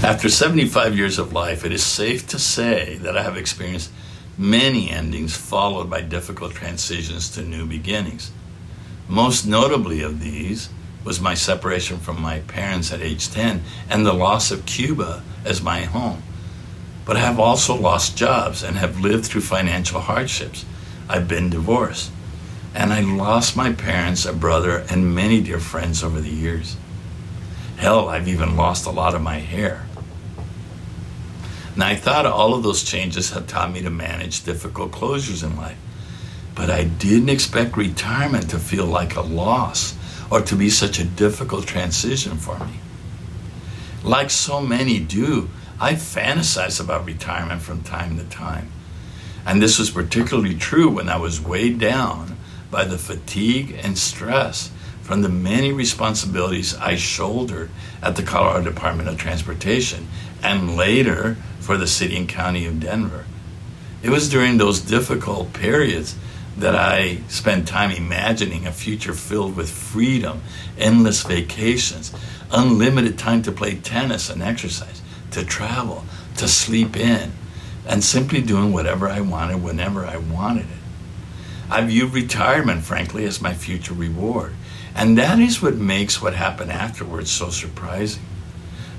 After 75 years of life, it is safe to say that I have experienced many endings followed by difficult transitions to new beginnings. Most notably of these was my separation from my parents at age 10 and the loss of Cuba as my home. But I have also lost jobs and have lived through financial hardships. I've been divorced, and I lost my parents, a brother, and many dear friends over the years. Hell, I've even lost a lot of my hair. Now, I thought all of those changes had taught me to manage difficult closures in life, but I didn't expect retirement to feel like a loss or to be such a difficult transition for me. Like so many do, I fantasize about retirement from time to time. And this was particularly true when I was weighed down by the fatigue and stress from the many responsibilities I shouldered at the Colorado Department of Transportation and later for the city and county of Denver. It was during those difficult periods that I spent time imagining a future filled with freedom, endless vacations, unlimited time to play tennis and exercise, to travel, to sleep in, and simply doing whatever I wanted whenever I wanted it. I viewed retirement, frankly, as my future reward, and that is what makes what happened afterwards so surprising.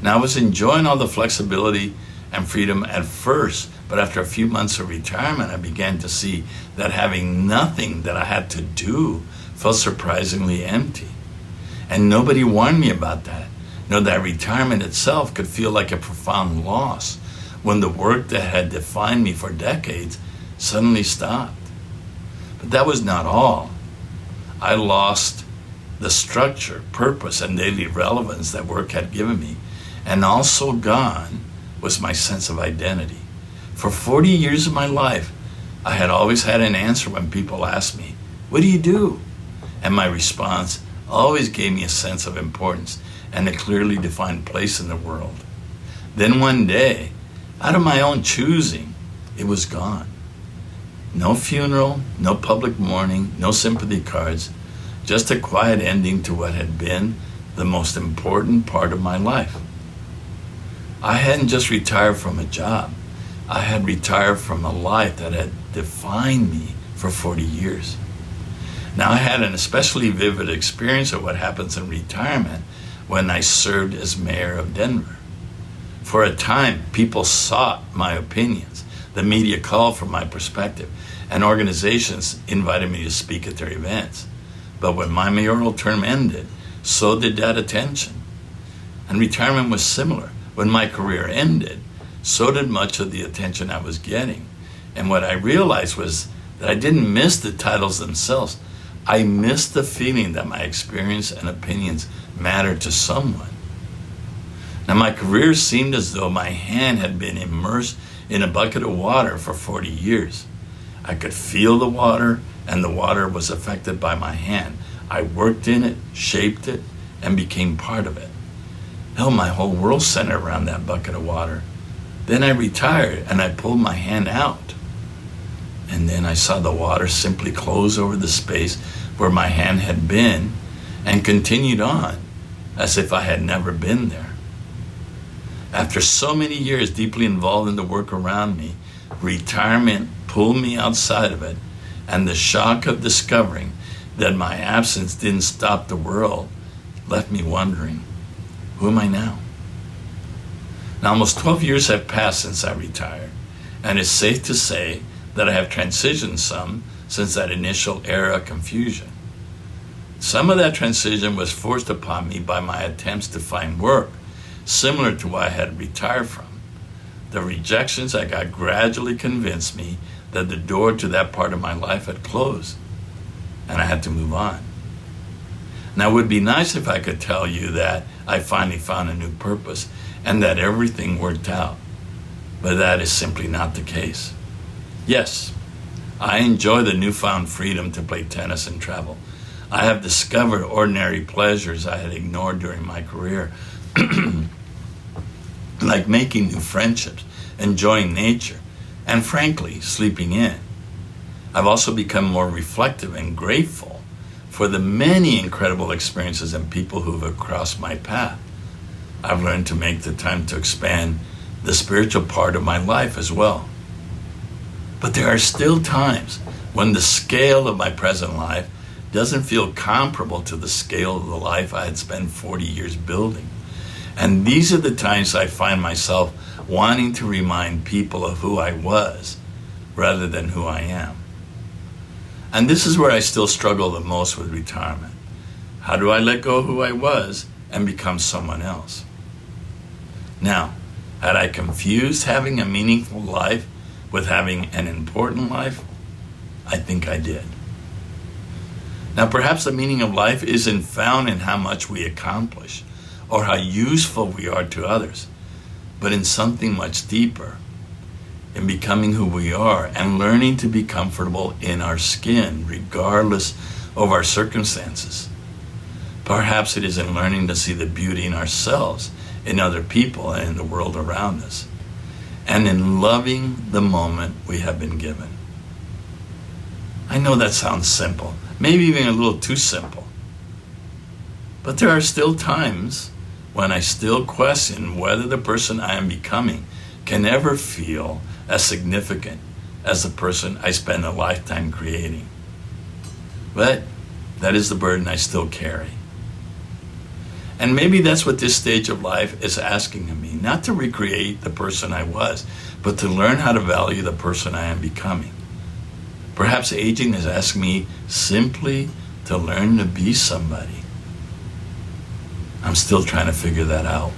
Now, I was enjoying all the flexibility and freedom at first, but after a few months of retirement, I began to see that having nothing that I had to do felt surprisingly empty. And nobody warned me about that. That retirement itself could feel like a profound loss when the work that had defined me for decades suddenly stopped. But that was not all. I lost the structure, purpose, and daily relevance that work had given me, and also gone was my sense of identity. For 40 years of my life, I had always had an answer when people asked me, "What do you do?" And my response always gave me a sense of importance and a clearly defined place in the world. Then one day, out of my own choosing, it was gone. No funeral, no public mourning, no sympathy cards, just a quiet ending to what had been the most important part of my life. I hadn't just retired from a job. I had retired from a life that had defined me for 40 years. Now, I had an especially vivid experience of what happens in retirement when I served as mayor of Denver. For a time, people sought my opinions. The media called for my perspective, and organizations invited me to speak at their events. But when my mayoral term ended, so did that attention. And retirement was similar. When my career ended, so did much of the attention I was getting. And what I realized was that I didn't miss the titles themselves. I missed the feeling that my experience and opinions mattered to someone. Now, my career seemed as though my hand had been immersed in a bucket of water for 40 years. I could feel the water, and the water was affected by my hand. I worked in it, shaped it, and became part of it. Hell, my whole world centered around that bucket of water. Then I retired, and I pulled my hand out. And then I saw the water simply close over the space where my hand had been and continued on as if I had never been there. After so many years deeply involved in the work around me, retirement pulled me outside of it, and the shock of discovering that my absence didn't stop the world left me wondering, who am I now? Now, almost 12 years have passed since I retired, and it's safe to say that I have transitioned some since that initial era of confusion. Some of that transition was forced upon me by my attempts to find work, similar to what I had retired from. The rejections I got gradually convinced me that the door to that part of my life had closed, and I had to move on. Now, it would be nice if I could tell you that I finally found a new purpose and that everything worked out, but that is simply not the case. Yes, I enjoy the newfound freedom to play tennis and travel. I have discovered ordinary pleasures I had ignored during my career, like making new friendships, enjoying nature, and frankly, sleeping in. I've also become more reflective and grateful for the many incredible experiences and people who have crossed my path. I've learned to make the time to expand the spiritual part of my life as well. But there are still times when the scale of my present life doesn't feel comparable to the scale of the life I had spent 40 years building. And these are the times I find myself wanting to remind people of who I was rather than who I am. And this is where I still struggle the most with retirement. How do I let go of who I was and become someone else? Now, had I confused having a meaningful life with having an important life? I think I did. Now, perhaps the meaning of life isn't found in how much we accomplish or how useful we are to others, but in something much deeper, in becoming who we are and learning to be comfortable in our skin, regardless of our circumstances. Perhaps it is in learning to see the beauty in ourselves, in other people, and in the world around us, and in loving the moment we have been given. I know that sounds simple, maybe even a little too simple, but there are still times when I still question whether the person I am becoming can ever feel as significant as the person I spend a lifetime creating. But that is the burden I still carry. And maybe that's what this stage of life is asking of me, not to recreate the person I was, but to learn how to value the person I am becoming. Perhaps aging is asking me simply to learn to be somebody. I'm still trying to figure that out.